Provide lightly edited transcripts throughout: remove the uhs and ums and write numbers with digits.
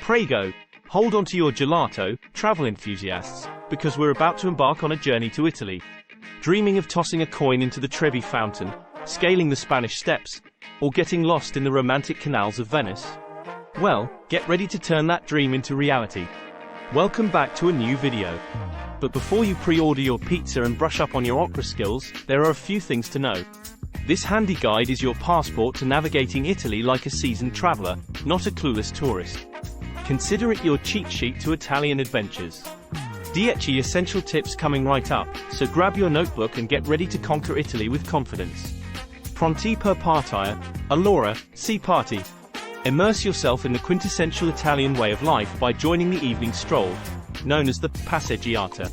Prego! Hold on to your gelato, travel enthusiasts, because we're about to embark on a journey to Italy. Dreaming of tossing a coin into the Trevi fountain, scaling the Spanish Steps, or getting lost in the romantic canals of Venice? Well, get ready to turn that dream into reality. Welcome back to a new video. But before you pre-order your pizza and brush up on your opera skills, there are a few things to know. This handy guide is your passport to navigating Italy like a seasoned traveler, not a clueless tourist. Consider it your cheat sheet to Italian adventures. 10 essential tips coming right up, so grab your notebook and get ready to conquer Italy with confidence. Pronti per partita? Allora, si parti! Immerse yourself in the quintessential Italian way of life by joining the evening stroll, known as the passeggiata.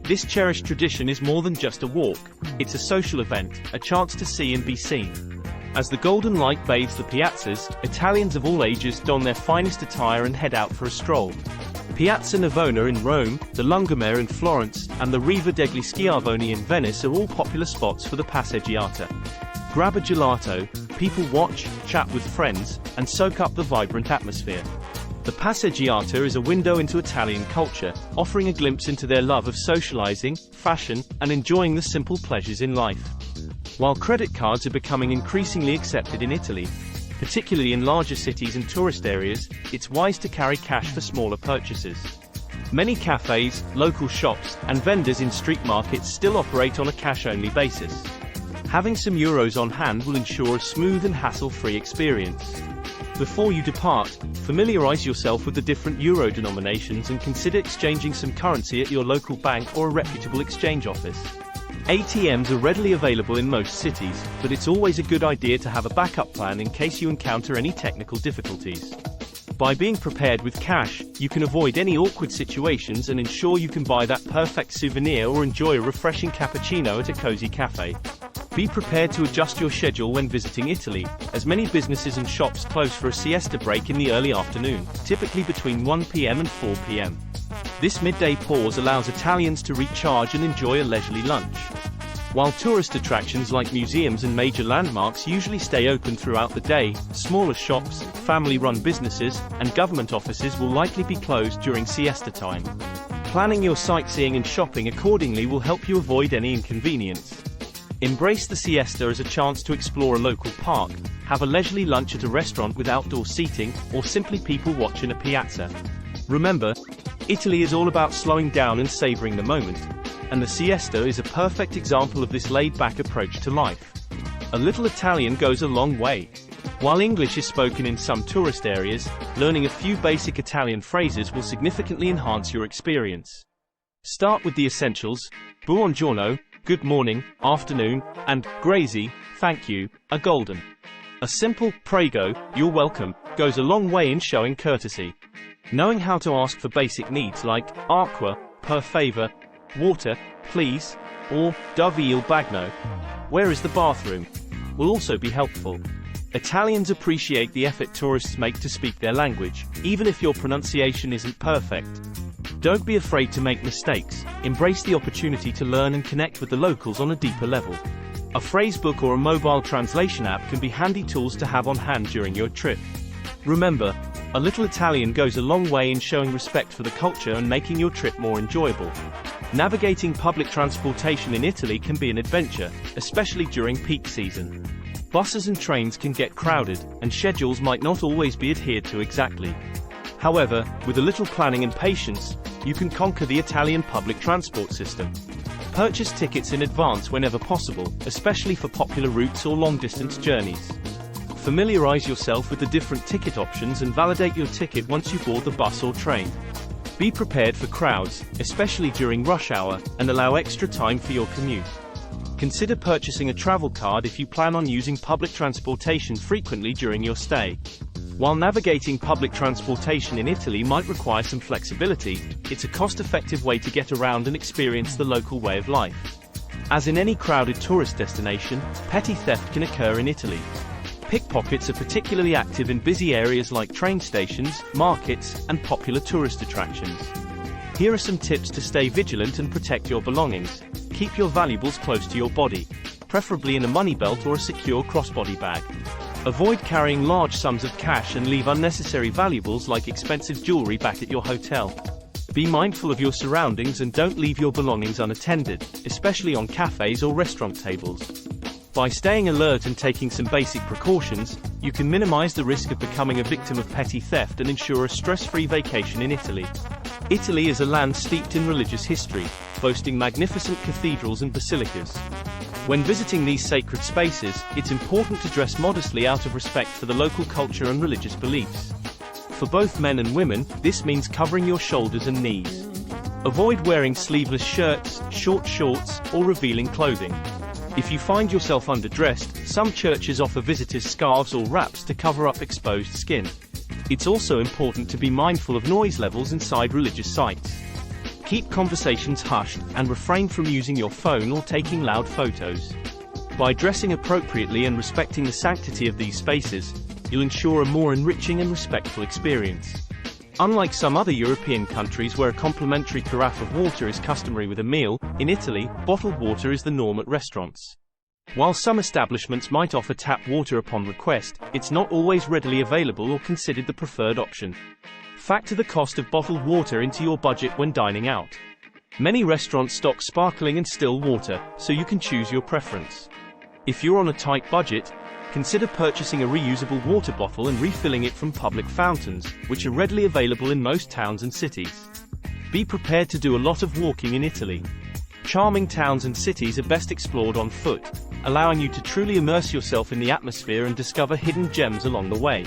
This cherished tradition is more than just a walk, it's a social event, a chance to see and be seen. As the golden light bathes the piazzas, Italians of all ages don their finest attire and head out for a stroll. Piazza Navona in Rome, the Lungomare in Florence, and the Riva degli Schiavoni in Venice are all popular spots for the passeggiata. Grab a gelato, people watch, chat with friends, and soak up the vibrant atmosphere. The passeggiata is a window into Italian culture, offering a glimpse into their love of socializing, fashion, and enjoying the simple pleasures in life. While credit cards are becoming increasingly accepted in Italy, particularly in larger cities and tourist areas, it's wise to carry cash for smaller purchases. Many cafes, local shops, and vendors in street markets still operate on a cash-only basis. Having some euros on hand will ensure a smooth and hassle-free experience. Before you depart, familiarize yourself with the different euro denominations and consider exchanging some currency at your local bank or a reputable exchange office. ATMs are readily available in most cities, but it's always a good idea to have a backup plan in case you encounter any technical difficulties. By being prepared with cash, you can avoid any awkward situations and ensure you can buy that perfect souvenir or enjoy a refreshing cappuccino at a cozy cafe. Be prepared to adjust your schedule when visiting Italy, as many businesses and shops close for a siesta break in the early afternoon, typically between 1 p.m. and 4 p.m. This midday pause allows Italians to recharge and enjoy a leisurely lunch. While tourist attractions like museums and major landmarks usually stay open throughout the day, smaller shops, family-run businesses, and government offices will likely be closed during siesta time. Planning your sightseeing and shopping accordingly will help you avoid any inconvenience. Embrace the siesta as a chance to explore a local park, have a leisurely lunch at a restaurant with outdoor seating, or simply people watch in a piazza. Remember, Italy is all about slowing down and savoring the moment, and the siesta is a perfect example of this laid-back approach to life. A little Italian goes a long way. While English is spoken in some tourist areas, learning a few basic Italian phrases will significantly enhance your experience. Start with the essentials: buongiorno, good morning, afternoon, and grazie, thank you, are golden. A simple prego, you're welcome, goes a long way in showing courtesy. Knowing how to ask for basic needs like acqua, per favor, water, please, or dove il bagno, where is the bathroom, will also be helpful. Italians appreciate the effort tourists make to speak their language, even if your pronunciation isn't perfect. Don't be afraid to make mistakes, embrace the opportunity to learn and connect with the locals on a deeper level. A phrasebook or a mobile translation app can be handy tools to have on hand during your trip. Remember, a little Italian goes a long way in showing respect for the culture and making your trip more enjoyable. Navigating public transportation in Italy can be an adventure, especially during peak season. Buses and trains can get crowded, and schedules might not always be adhered to exactly. However, with a little planning and patience, you can conquer the Italian public transport system. Purchase tickets in advance whenever possible, especially for popular routes or long-distance journeys. Familiarize yourself with the different ticket options and validate your ticket once you board the bus or train. Be prepared for crowds, especially during rush hour, and allow extra time for your commute. Consider purchasing a travel card if you plan on using public transportation frequently during your stay. While navigating public transportation in Italy might require some flexibility, it's a cost-effective way to get around and experience the local way of life. As in any crowded tourist destination, petty theft can occur in Italy. Pickpockets are particularly active in busy areas like train stations, markets, and popular tourist attractions. Here are some tips to stay vigilant and protect your belongings. Keep your valuables close to your body, preferably in a money belt or a secure crossbody bag. Avoid carrying large sums of cash and leave unnecessary valuables like expensive jewelry back at your hotel. Be mindful of your surroundings and don't leave your belongings unattended, especially on cafes or restaurant tables. By staying alert and taking some basic precautions, you can minimize the risk of becoming a victim of petty theft and ensure a stress-free vacation in Italy. Italy is a land steeped in religious history, boasting magnificent cathedrals and basilicas. When visiting these sacred spaces, it's important to dress modestly out of respect for the local culture and religious beliefs. For both men and women, this means covering your shoulders and knees. Avoid wearing sleeveless shirts, short shorts, or revealing clothing. If you find yourself underdressed, some churches offer visitors scarves or wraps to cover up exposed skin. It's also important to be mindful of noise levels inside religious sites. Keep conversations hushed, and refrain from using your phone or taking loud photos. By dressing appropriately and respecting the sanctity of these spaces, you'll ensure a more enriching and respectful experience. Unlike some other European countries where a complimentary carafe of water is customary with a meal, in Italy, bottled water is the norm at restaurants. While some establishments might offer tap water upon request, it's not always readily available or considered the preferred option. Factor the cost of bottled water into your budget when dining out. Many restaurants stock sparkling and still water, so you can choose your preference. If you're on a tight budget, consider purchasing a reusable water bottle and refilling it from public fountains, which are readily available in most towns and cities. Be prepared to do a lot of walking in Italy. Charming towns and cities are best explored on foot, allowing you to truly immerse yourself in the atmosphere and discover hidden gems along the way.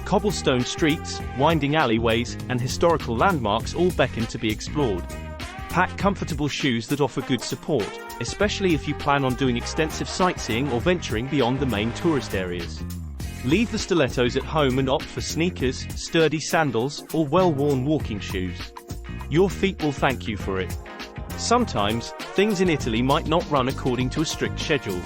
Cobblestone streets, winding alleyways, and historical landmarks all beckon to be explored. Pack comfortable shoes that offer good support, especially if you plan on doing extensive sightseeing or venturing beyond the main tourist areas. Leave the stilettos at home and opt for sneakers, sturdy sandals, or well-worn walking shoes. Your feet will thank you for it. Sometimes, things in Italy might not run according to a strict schedule.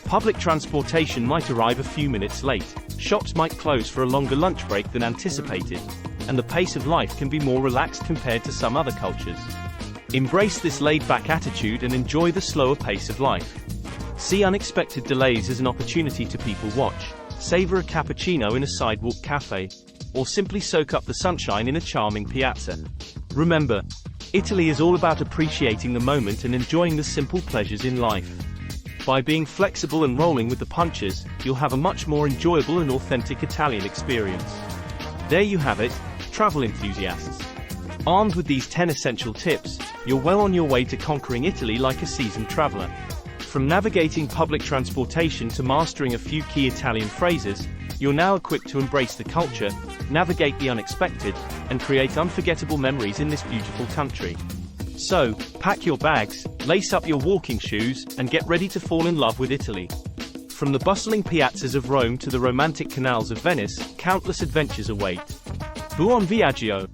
Public transportation might arrive a few minutes late, shops might close for a longer lunch break than anticipated, and the pace of life can be more relaxed compared to some other cultures. Embrace this laid-back attitude and enjoy the slower pace of life. See unexpected delays as an opportunity to people watch, savor a cappuccino in a sidewalk cafe, or simply soak up the sunshine in a charming piazza. Remember, Italy is all about appreciating the moment and enjoying the simple pleasures in life. By being flexible and rolling with the punches, you'll have a much more enjoyable and authentic Italian experience. There you have it, travel enthusiasts. Armed with these 10 essential tips, you're well on your way to conquering Italy like a seasoned traveler. From navigating public transportation to mastering a few key Italian phrases, you're now equipped to embrace the culture, navigate the unexpected, and create unforgettable memories in this beautiful country. So, pack your bags, lace up your walking shoes, and get ready to fall in love with Italy. From the bustling piazzas of Rome to the romantic canals of Venice, countless adventures await. Buon viaggio!